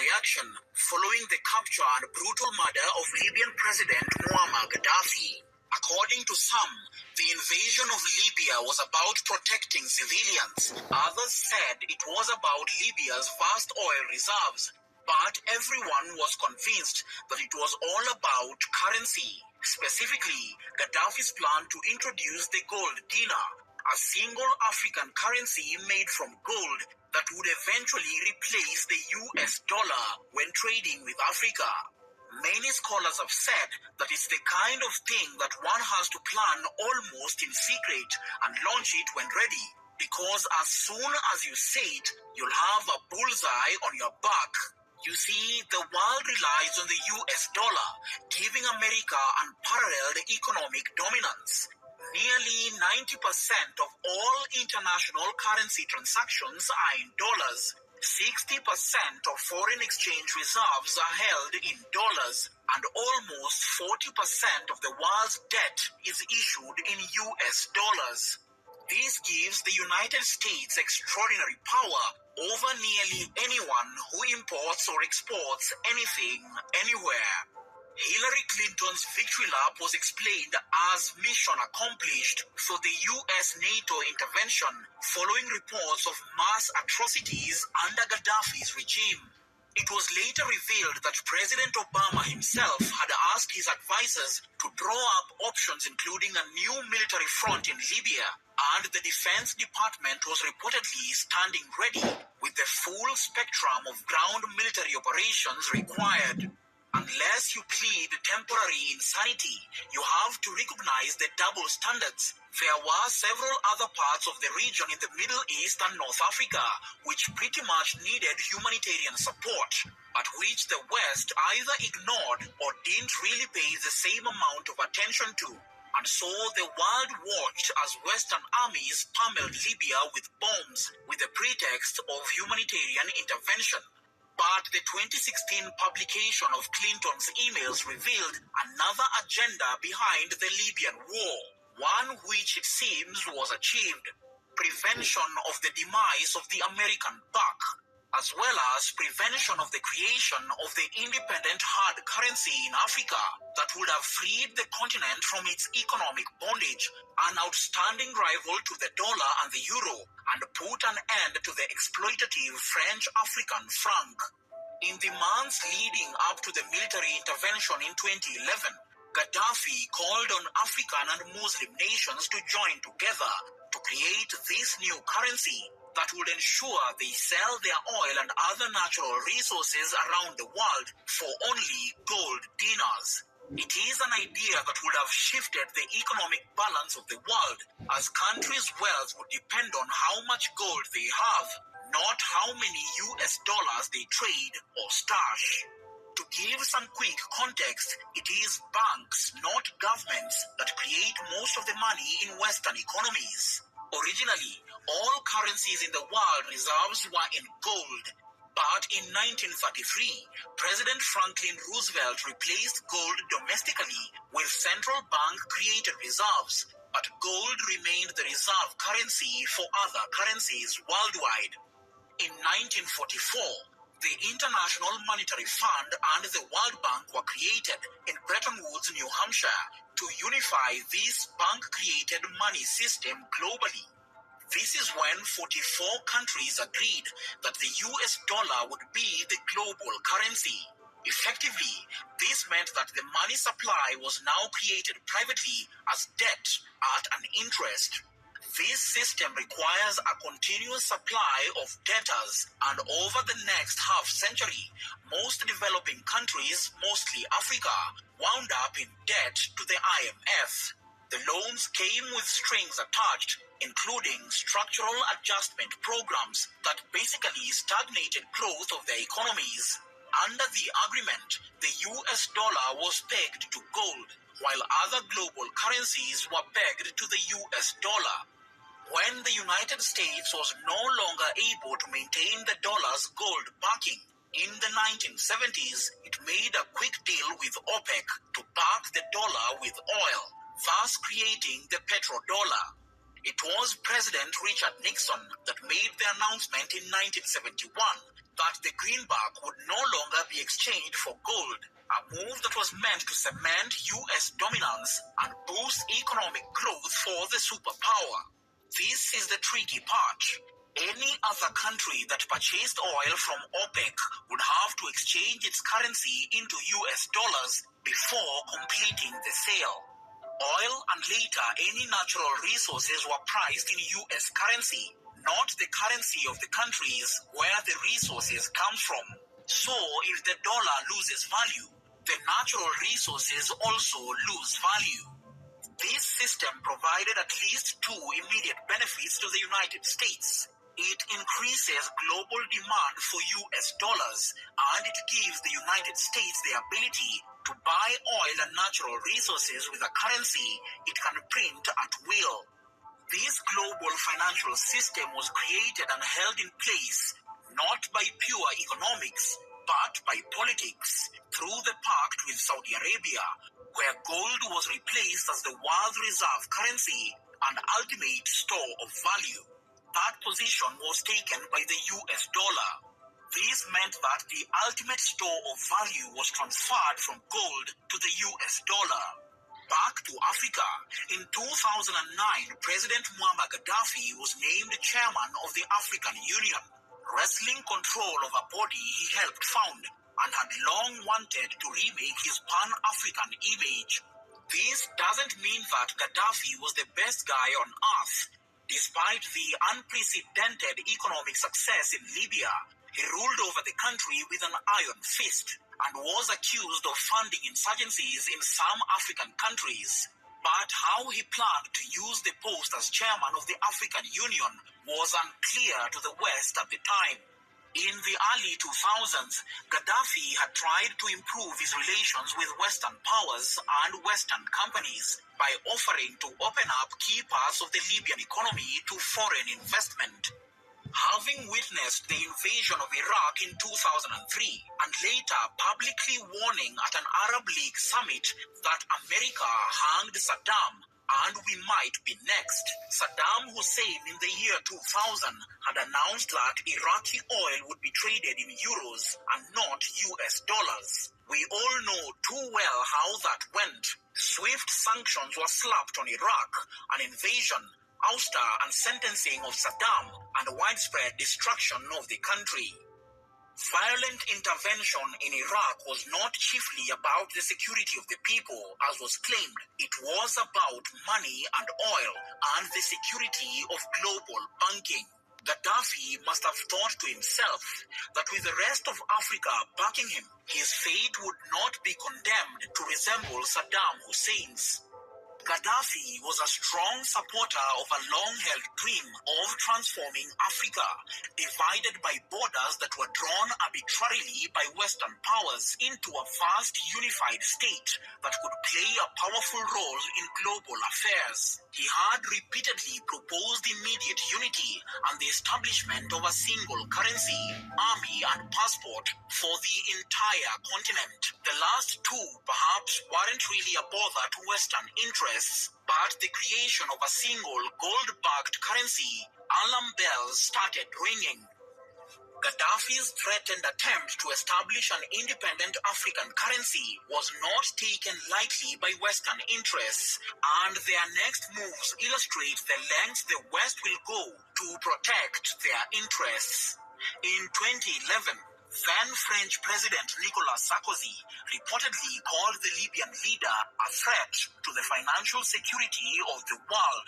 reaction following the capture and brutal murder of Libyan President Muammar Gaddafi. According to some, the invasion of Libya was about protecting civilians. Others said it was about Libya's vast oil reserves. But everyone was convinced that it was all about currency, specifically Gaddafi's plan to introduce the gold dinar, a single African currency made from gold that would eventually replace the US dollar when trading with Africa. Many scholars have said that it's the kind of thing that one has to plan almost in secret and launch it when ready, because as soon as you say it, you'll have a bullseye on your back. You see, the world relies on the US dollar, giving America unparalleled economic dominance. Nearly 90% of all international currency transactions are in dollars. 60% of foreign exchange reserves are held in dollars, and almost 40% of the world's debt is issued in US dollars. This gives the United States extraordinary power over nearly anyone who imports or exports anything, anywhere. Hillary Clinton's victory lap was explained as mission accomplished for the US NATO intervention following reports of mass atrocities under Gaddafi's regime. It was later revealed that President Obama himself had asked his advisors to draw up options including a new military front in Libya, and the Defense Department was reportedly standing ready with the full spectrum of ground military operations required. Unless you plead temporary insanity, you have to recognize the double standards. There were several other parts of the region in the Middle East and North Africa which pretty much needed humanitarian support, but which the West either ignored or didn't really pay the same amount of attention to. And so the world watched as Western armies pummeled Libya with bombs with the pretext of humanitarian intervention. But the 2016 publication of Clinton's emails revealed another agenda behind the Libyan war, one which it seems was achieved: prevention of the demise of the American buck, as well as prevention of the creation of the independent hard currency in Africa that would have freed the continent from its economic bondage, an outstanding rival to the dollar and the euro, and put an end to the exploitative French-African franc. In the months leading up to the military intervention in 2011, Gaddafi called on African and Muslim nations to join together to create this new currency that would ensure they sell their oil and other natural resources around the world for only gold dinars. It is an idea that would have shifted the economic balance of the world, as countries' wealth would depend on how much gold they have, not how many US dollars they trade or stash. To give some quick context, it is banks, not governments, that create most of the money in Western economies. Originally, all currencies in the world reserves were in gold. But in 1933, President Franklin Roosevelt replaced gold domestically with central bank-created reserves, but gold remained the reserve currency for other currencies worldwide. In 1944, the International Monetary Fund and the World Bank were created in Bretton Woods, New Hampshire, to unify this bank-created money system globally. This is when 44 countries agreed that the US dollar would be the global currency. Effectively, this meant that the money supply was now created privately as debt at an interest. This system requires a continuous supply of debtors, and over the next half-century, most developing countries, mostly Africa, wound up in debt to the IMF. The loans came with strings attached, including structural adjustment programs that basically stagnated growth of their economies. Under the agreement, the US dollar was pegged to gold, while other global currencies were pegged to the US dollar. When the United States was no longer able to maintain the dollar's gold backing, in the 1970s, it made a quick deal with OPEC to back the dollar with oil, thus creating the petrodollar. It was President Richard Nixon that made the announcement in 1971 that the greenback would no longer be exchanged for gold, a move that was meant to cement U.S. dominance and boost economic growth for the superpower. This is the tricky part. Any other country that purchased oil from OPEC would have to exchange its currency into US dollars before completing the sale. Oil and later any natural resources were priced in US currency, not the currency of the countries where the resources come from. So if the dollar loses value, the natural resources also lose value. This system provided at least two immediate benefits to the United States. It increases global demand for US dollars, and it gives the United States the ability to buy oil and natural resources with a currency it can print at will. This global financial system was created and held in place not by pure economics, but by politics through the pact with Saudi Arabia, where gold was replaced as the world reserve currency and ultimate store of value. That position was taken by the US dollar. This meant that the ultimate store of value was transferred from gold to the US dollar. Back to Africa, in 2009, President Muammar Gaddafi was named chairman of the African Union, wresting control of a body he helped found and had long wanted to remake his Pan-African image. This doesn't mean that Gaddafi was the best guy on earth. Despite the unprecedented economic success in Libya, he ruled over the country with an iron fist and was accused of funding insurgencies in some African countries. But how he planned to use the post as chairman of the African Union was unclear to the West at the time. In the early 2000s, Gaddafi had tried to improve his relations with Western powers and Western companies by offering to open up key parts of the Libyan economy to foreign investment. Having witnessed the invasion of Iraq in 2003 and later publicly warning at an Arab League summit that America hanged Saddam and we might be next, Saddam Hussein in the year 2000 had announced that Iraqi oil would be traded in euros and not US dollars. We all know too well how that went. Swift sanctions were slapped on Iraq, an invasion, ouster and sentencing of Saddam, and widespread destruction of the country. Violent intervention in Iraq was not chiefly about the security of the people, as was claimed. It was about money and oil and the security of global banking. Gaddafi must have thought to himself that with the rest of Africa backing him, his fate would not be condemned to resemble Saddam Hussein's. Gaddafi was a strong supporter of a long-held dream of transforming Africa, divided by borders that were drawn arbitrarily by Western powers into a vast unified state that could play a powerful role in global affairs. He had repeatedly proposed immediate unity and the establishment of a single currency, army and passport for the entire continent. The last two perhaps weren't really a bother to Western interests, but the creation of a single gold-backed currency, alarm bells started ringing. Gaddafi's threatened attempt to establish an independent African currency was not taken lightly by Western interests, and their next moves illustrate the lengths the West will go to protect their interests. In 2011, then French President Nicolas Sarkozy reportedly called the Libyan leader a threat to the financial security of the world.